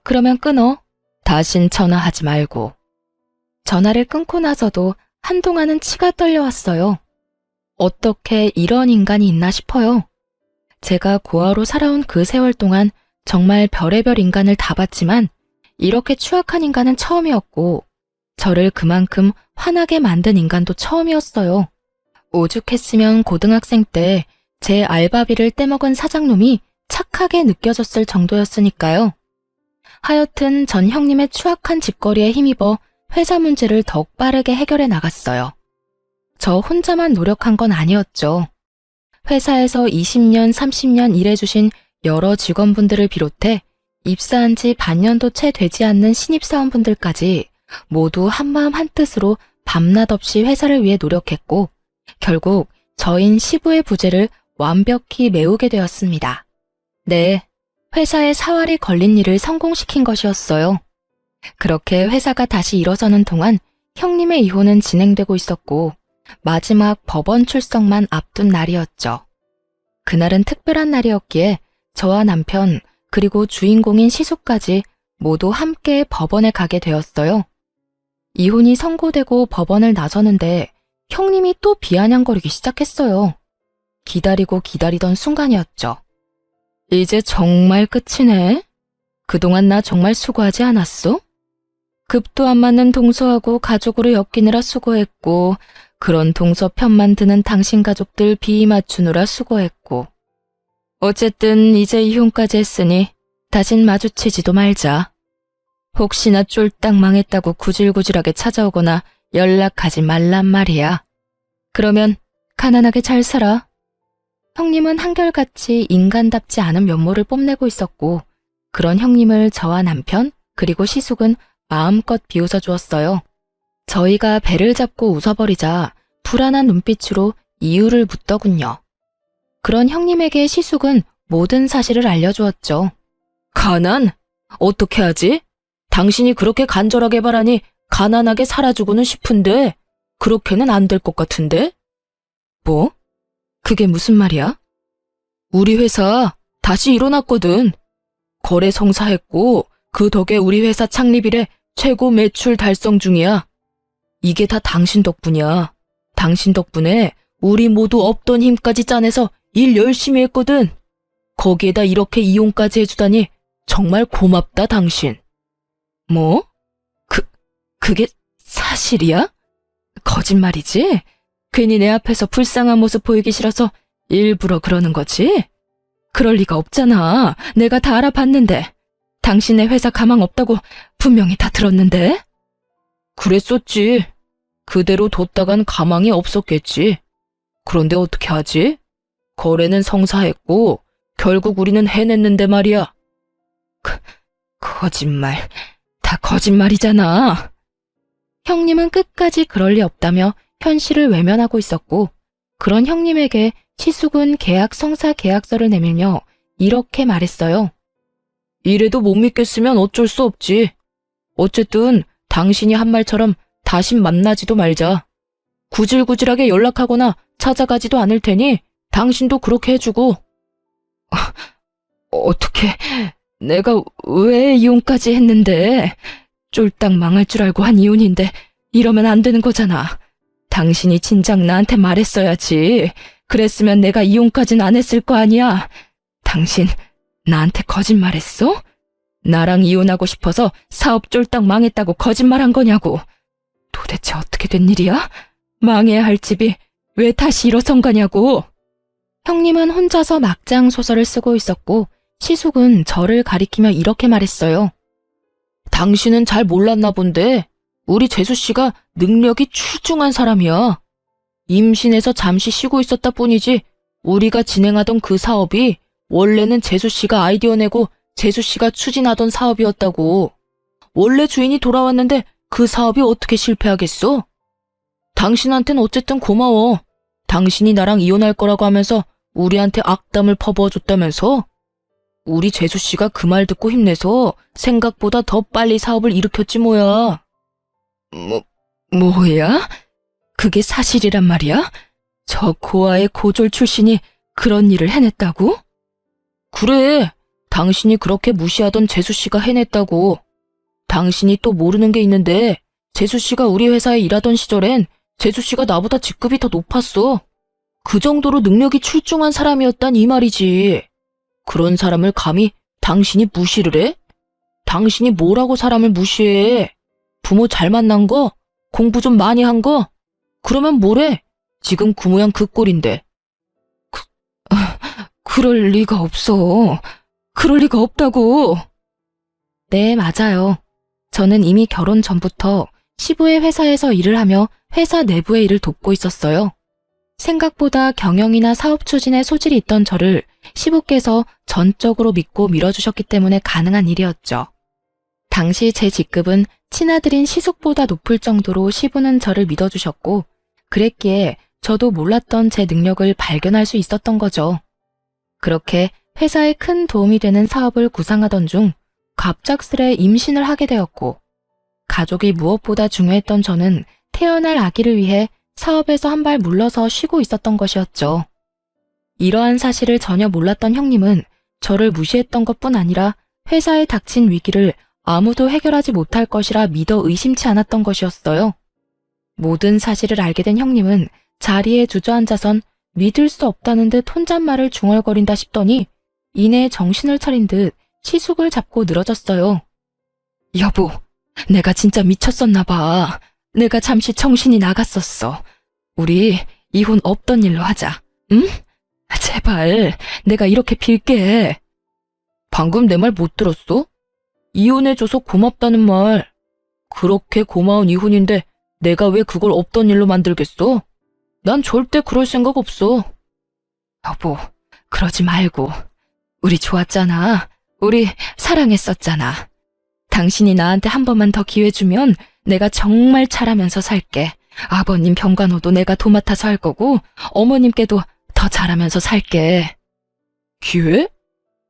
그러면 끊어. 다신 전화하지 말고. 전화를 끊고 나서도 한동안은 치가 떨려왔어요. 어떻게 이런 인간이 있나 싶어요. 제가 고아로 살아온 그 세월 동안 정말 별의별 인간을 다 봤지만 이렇게 추악한 인간은 처음이었고 저를 그만큼 화나게 만든 인간도 처음이었어요. 오죽했으면 고등학생 때 제 알바비를 떼먹은 사장놈이 착하게 느껴졌을 정도였으니까요. 하여튼 전 형님의 추악한 짓거리에 힘입어 회사 문제를 더욱 빠르게 해결해 나갔어요. 저 혼자만 노력한 건 아니었죠. 회사에서 20년, 30년 일해주신 여러 직원분들을 비롯해 입사한 지 반년도 채 되지 않는 신입사원분들까지 모두 한마음 한뜻으로 밤낮 없이 회사를 위해 노력했고 결국 저인 시부의 부재를 완벽히 메우게 되었습니다. 네, 회사에 사활이 걸린 일을 성공시킨 것이었어요. 그렇게 회사가 다시 일어서는 동안 형님의 이혼은 진행되고 있었고 마지막 법원 출석만 앞둔 날이었죠. 그날은 특별한 날이었기에 저와 남편 그리고 주인공인 시숙까지 모두 함께 법원에 가게 되었어요. 이혼이 선고되고 법원을 나서는데 형님이 또 비아냥거리기 시작했어요. 기다리고 기다리던 순간이었죠. 이제 정말 끝이네. 그동안 나 정말 수고하지 않았어? 급도 안 맞는 동서하고 가족으로 엮이느라 수고했고 그런 동서 편만 드는 당신 가족들 비위 맞추느라 수고했고 어쨌든 이제 이혼까지 했으니 다신 마주치지도 말자. 혹시나 쫄딱 망했다고 구질구질하게 찾아오거나 연락하지 말란 말이야. 그러면 가난하게 잘 살아. 형님은 한결같이 인간답지 않은 면모를 뽐내고 있었고 그런 형님을 저와 남편 그리고 시숙은 마음껏 비웃어 주었어요. 저희가 배를 잡고 웃어버리자 불안한 눈빛으로 이유를 묻더군요. 그런 형님에게 시숙은 모든 사실을 알려주었죠. 가난? 어떻게 하지? 당신이 그렇게 간절하게 바라니 가난하게 살아주고는 싶은데 그렇게는 안 될 것 같은데? 뭐? 그게 무슨 말이야? 우리 회사 다시 일어났거든. 거래 성사했고 그 덕에 우리 회사 창립 이래 최고 매출 달성 중이야. 이게 다 당신 덕분이야. 당신 덕분에 우리 모두 없던 힘까지 짜내서 일 열심히 했거든. 거기에다 이렇게 이용까지 해주다니 정말 고맙다, 당신. 뭐? 그게 사실이야? 거짓말이지? 괜히 내 앞에서 불쌍한 모습 보이기 싫어서 일부러 그러는 거지? 그럴 리가 없잖아. 내가 다 알아봤는데. 당신의 회사 가망 없다고 분명히 다 들었는데. 그랬었지. 그대로 뒀다간 가망이 없었겠지. 그런데 어떻게 하지? 거래는 성사했고 결국 우리는 해냈는데 말이야. 거짓말. 다 거짓말이잖아. 형님은 끝까지 그럴 리 없다며 현실을 외면하고 있었고, 그런 형님에게 시숙은 계약 성사 계약서를 내밀며 이렇게 말했어요. 이래도 못 믿겠으면 어쩔 수 없지. 어쨌든 당신이 한 말처럼 다신 만나지도 말자. 구질구질하게 연락하거나 찾아가지도 않을 테니 당신도 그렇게 해주고. 어떻게, 내가 왜 이혼까지 했는데? 쫄딱 망할 줄 알고 한 이혼인데 이러면 안 되는 거잖아. 당신이 진작 나한테 말했어야지. 그랬으면 내가 이혼까진 안 했을 거 아니야. 당신 나한테 거짓말했어? 나랑 이혼하고 싶어서 사업 쫄딱 망했다고 거짓말한 거냐고. 도대체 어떻게 된 일이야? 망해야 할 집이 왜 다시 일어선 거냐고. 형님은 혼자서 막장 소설을 쓰고 있었고, 시숙은 저를 가리키며 이렇게 말했어요. 당신은 잘 몰랐나 본데 우리 재수씨가 능력이 출중한 사람이야. 임신해서 잠시 쉬고 있었다 뿐이지 우리가 진행하던 그 사업이 원래는 재수씨가 아이디어 내고 재수씨가 추진하던 사업이었다고. 원래 주인이 돌아왔는데 그 사업이 어떻게 실패하겠어? 당신한텐 어쨌든 고마워. 당신이 나랑 이혼할 거라고 하면서 우리한테 악담을 퍼부어줬다면서? 우리 재수씨가 그 말 듣고 힘내서 생각보다 더 빨리 사업을 일으켰지 뭐야. 뭐야? 그게 사실이란 말이야? 저 고아의 고졸 출신이 그런 일을 해냈다고? 그래, 당신이 그렇게 무시하던 재수씨가 해냈다고. 당신이 또 모르는 게 있는데 재수씨가 우리 회사에 일하던 시절엔 재수씨가 나보다 직급이 더 높았어. 그 정도로 능력이 출중한 사람이었단 이 말이지. 그런 사람을 감히 당신이 무시를 해? 당신이 뭐라고 사람을 무시해? 부모 잘 만난 거? 공부 좀 많이 한 거? 그러면 뭐래? 지금 그 모양 그 꼴인데. 그럴 리가 없어. 그럴 리가 없다고. 네, 맞아요. 저는 이미 결혼 전부터 시부의 회사에서 일을 하며 회사 내부의 일을 돕고 있었어요. 생각보다 경영이나 사업 추진에 소질이 있던 저를 시부께서 전적으로 믿고 밀어주셨기 때문에 가능한 일이었죠. 당시 제 직급은 친아들인 시숙보다 높을 정도로 시부는 저를 믿어주셨고, 그랬기에 저도 몰랐던 제 능력을 발견할 수 있었던 거죠. 그렇게 회사에 큰 도움이 되는 사업을 구상하던 중 갑작스레 임신을 하게 되었고, 가족이 무엇보다 중요했던 저는 태어날 아기를 위해 사업에서 한 발 물러서 쉬고 있었던 것이었죠. 이러한 사실을 전혀 몰랐던 형님은 저를 무시했던 것뿐 아니라 회사에 닥친 위기를 아무도 해결하지 못할 것이라 믿어 의심치 않았던 것이었어요. 모든 사실을 알게 된 형님은 자리에 주저앉아선 믿을 수 없다는 듯 혼잣말을 중얼거린다 싶더니 이내 정신을 차린 듯 시숙을 잡고 늘어졌어요. 여보, 내가 진짜 미쳤었나 봐. 내가 잠시 정신이 나갔었어. 우리 이혼 없던 일로 하자. 응? 제발, 내가 이렇게 빌게. 방금 내 말 못 들었어? 이혼해줘서 고맙다는 말. 그렇게 고마운 이혼인데 내가 왜 그걸 없던 일로 만들겠어? 난 절대 그럴 생각 없어. 여보, 그러지 말고. 우리 좋았잖아. 우리 사랑했었잖아. 당신이 나한테 한 번만 더 기회 주면 내가 정말 잘하면서 살게. 아버님 병간호도 내가 도맡아서 할 거고 어머님께도 더 잘하면서 살게. 기회?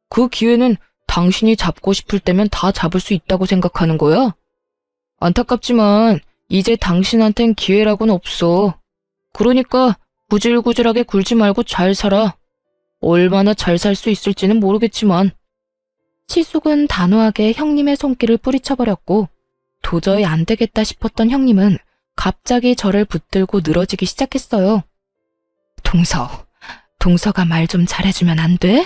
그 기회는 당신이 잡고 싶을 때면 다 잡을 수 있다고 생각하는 거야? 안타깝지만 이제 당신한텐 기회라고는 없어. 그러니까 구질구질하게 굴지 말고 잘 살아. 얼마나 잘 살 수 있을지는 모르겠지만. 시숙은 단호하게 형님의 손길을 뿌리쳐버렸고 도저히 안 되겠다 싶었던 형님은 갑자기 저를 붙들고 늘어지기 시작했어요. 동서가 말 좀 잘해주면 안 돼?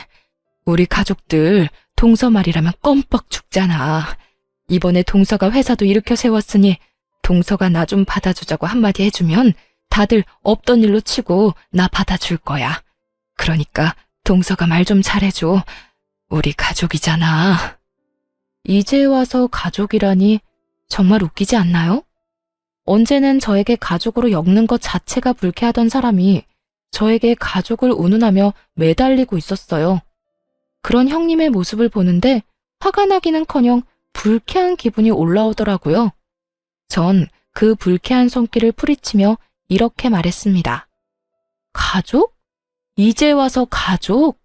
우리 가족들 동서 말이라면 껌뻑 죽잖아. 이번에 동서가 회사도 일으켜 세웠으니 동서가 나 좀 받아주자고 한마디 해주면 다들 없던 일로 치고 나 받아줄 거야. 그러니까 동서가 말 좀 잘해줘. 우리 가족이잖아. 이제 와서 가족이라니 정말 웃기지 않나요? 언제는 저에게 가족으로 엮는 것 자체가 불쾌하던 사람이 저에게 가족을 운운하며 매달리고 있었어요. 그런 형님의 모습을 보는데 화가 나기는커녕 불쾌한 기분이 올라오더라고요. 전 그 불쾌한 손길을 뿌리치며 이렇게 말했습니다. 가족? 이제 와서 가족?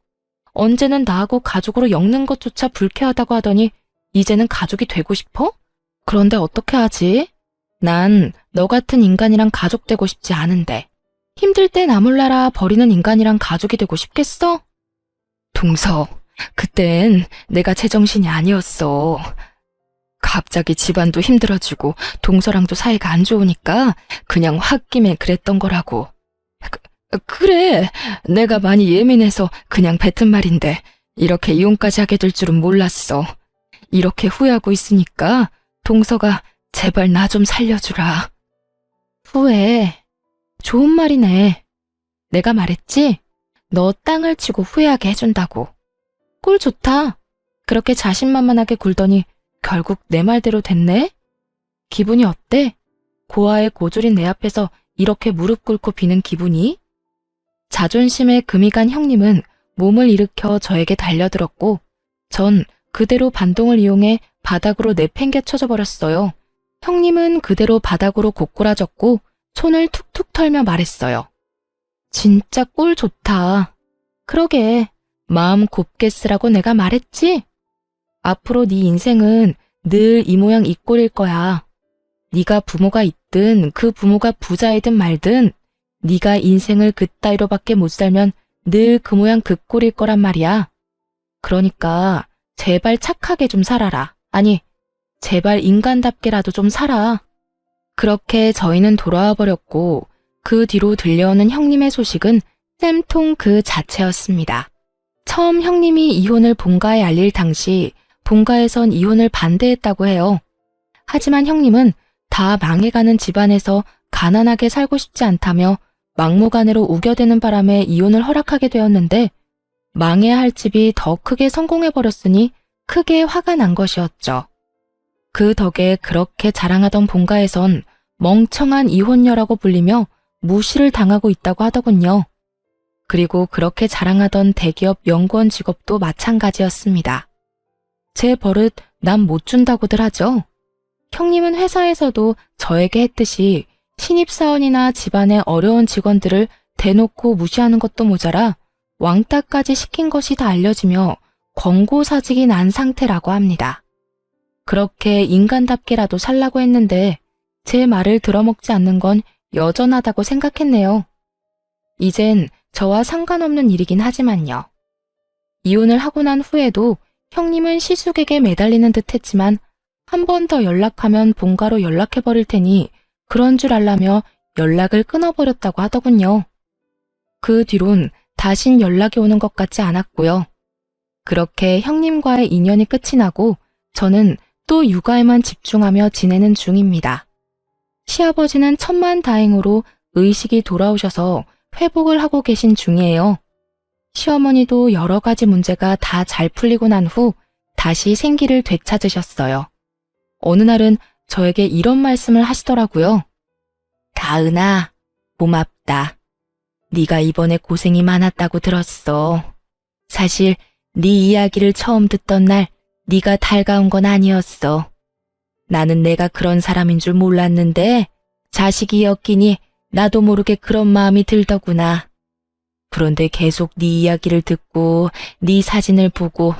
언제는 나하고 가족으로 엮는 것조차 불쾌하다고 하더니 이제는 가족이 되고 싶어? 그런데 어떻게 하지? 난 너 같은 인간이랑 가족 되고 싶지 않은데 힘들 때 나 몰라라 버리는 인간이랑 가족이 되고 싶겠어? 동서, 그땐 내가 제정신이 아니었어. 갑자기 집안도 힘들어지고 동서랑도 사이가 안 좋으니까 그냥 홧김에 그랬던 거라고. 그래, 내가 많이 예민해서 그냥 뱉은 말인데 이렇게 이혼까지 하게 될 줄은 몰랐어. 이렇게 후회하고 있으니까 동서가 제발 나 좀 살려주라. 후회? 좋은 말이네. 내가 말했지? 너 땅을 치고 후회하게 해준다고. 꼴 좋다. 그렇게 자신만만하게 굴더니 결국 내 말대로 됐네? 기분이 어때? 고아의 고졸인 내 앞에서 이렇게 무릎 꿇고 비는 기분이? 자존심에 금이 간 형님은 몸을 일으켜 저에게 달려들었고 전 그대로 반동을 이용해 바닥으로 내팽개쳐져 버렸어요. 형님은 그대로 바닥으로 고꾸라졌고 손을 툭툭 털며 말했어요. 진짜 꼴 좋다. 그러게, 마음 곱게 쓰라고 내가 말했지? 앞으로 네 인생은 늘 이 모양 이 꼴일 거야. 네가 부모가 있든 그 부모가 부자이든 말든 네가 인생을 그따위로밖에 못 살면 늘 그 모양 그 꼴일 거란 말이야. 그러니까 제발 착하게 좀 살아라. 아니, 제발 인간답게라도 좀 살아. 그렇게 저희는 돌아와 버렸고 그 뒤로 들려오는 형님의 소식은 쌤통 그 자체였습니다. 처음 형님이 이혼을 본가에 알릴 당시 본가에선 이혼을 반대했다고 해요. 하지만 형님은 다 망해가는 집안에서 가난하게 살고 싶지 않다며 막무가내로 우겨대는 바람에 이혼을 허락하게 되었는데 망해야 할 집이 더 크게 성공해버렸으니 크게 화가 난 것이었죠. 그 덕에 그렇게 자랑하던 본가에선 멍청한 이혼녀라고 불리며 무시를 당하고 있다고 하더군요. 그리고 그렇게 자랑하던 대기업 연구원 직업도 마찬가지였습니다. 제 버릇 남 못 준다고들 하죠. 형님은 회사에서도 저에게 했듯이 신입사원이나 집안의 어려운 직원들을 대놓고 무시하는 것도 모자라 왕따까지 시킨 것이 다 알려지며 권고사직이 난 상태라고 합니다. 그렇게 인간답게라도 살라고 했는데 제 말을 들어먹지 않는 건 여전하다고 생각했네요. 이젠 저와 상관없는 일이긴 하지만요. 이혼을 하고 난 후에도 형님은 시숙에게 매달리는 듯 했지만 한 번 더 연락하면 본가로 연락해버릴 테니 그런 줄 알라며 연락을 끊어버렸다고 하더군요. 그 뒤론 다신 연락이 오는 것 같지 않았고요. 그렇게 형님과의 인연이 끝이 나고 저는 또 육아에만 집중하며 지내는 중입니다. 시아버지는 천만다행으로 의식이 돌아오셔서 회복을 하고 계신 중이에요. 시어머니도 여러 가지 문제가 다 잘 풀리고 난 후 다시 생기를 되찾으셨어요. 어느 날은 저에게 이런 말씀을 하시더라고요. 다은아, 고맙다. 네가 이번에 고생이 많았다고 들었어. 사실 네 이야기를 처음 듣던 날 네가 달가운 건 아니었어. 나는 내가 그런 사람인 줄 몰랐는데 자식이었기니 나도 모르게 그런 마음이 들더구나. 그런데 계속 네 이야기를 듣고 네 사진을 보고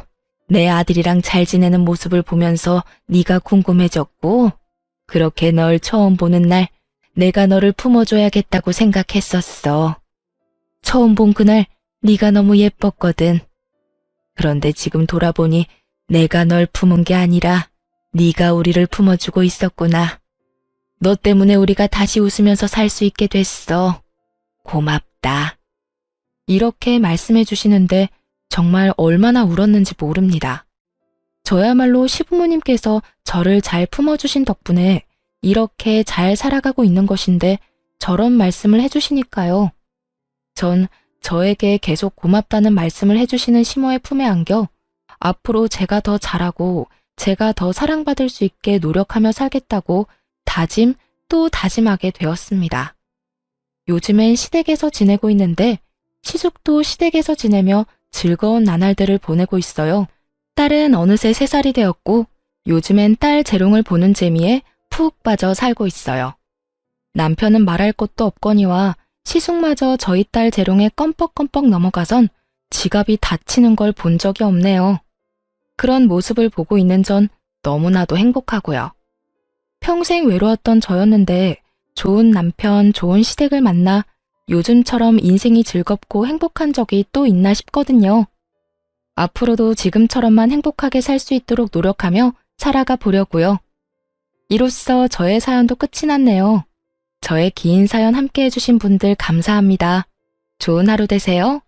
내 아들이랑 잘 지내는 모습을 보면서 네가 궁금해졌고 그렇게 널 처음 보는 날 내가 너를 품어줘야겠다고 생각했었어. 처음 본 그날 네가 너무 예뻤거든. 그런데 지금 돌아보니 내가 널 품은 게 아니라 네가 우리를 품어주고 있었구나. 너 때문에 우리가 다시 웃으면서 살 수 있게 됐어. 고맙다. 이렇게 말씀해 주시는데 정말 얼마나 울었는지 모릅니다. 저야말로 시부모님께서 저를 잘 품어주신 덕분에 이렇게 잘 살아가고 있는 것인데 저런 말씀을 해주시니까요. 전 저에게 계속 고맙다는 말씀을 해주시는 시모의 품에 안겨 앞으로 제가 더 잘하고 제가 더 사랑받을 수 있게 노력하며 살겠다고 다짐 또 다짐하게 되었습니다. 요즘엔 시댁에서 지내고 있는데 시숙도 시댁에서 지내며 즐거운 나날들을 보내고 있어요. 딸은 어느새 3살이 되었고 요즘엔 딸 재롱을 보는 재미에 푹 빠져 살고 있어요. 남편은 말할 것도 없거니와 시숙마저 저희 딸 재롱에 껌뻑껌뻑 넘어가선 지갑이 다치는 걸 본 적이 없네요. 그런 모습을 보고 있는 전 너무나도 행복하고요. 평생 외로웠던 저였는데 좋은 남편, 좋은 시댁을 만나 요즘처럼 인생이 즐겁고 행복한 적이 또 있나 싶거든요. 앞으로도 지금처럼만 행복하게 살 수 있도록 노력하며 살아가 보려고요. 이로써 저의 사연도 끝이 났네요. 저의 긴 사연 함께 해주신 분들 감사합니다. 좋은 하루 되세요.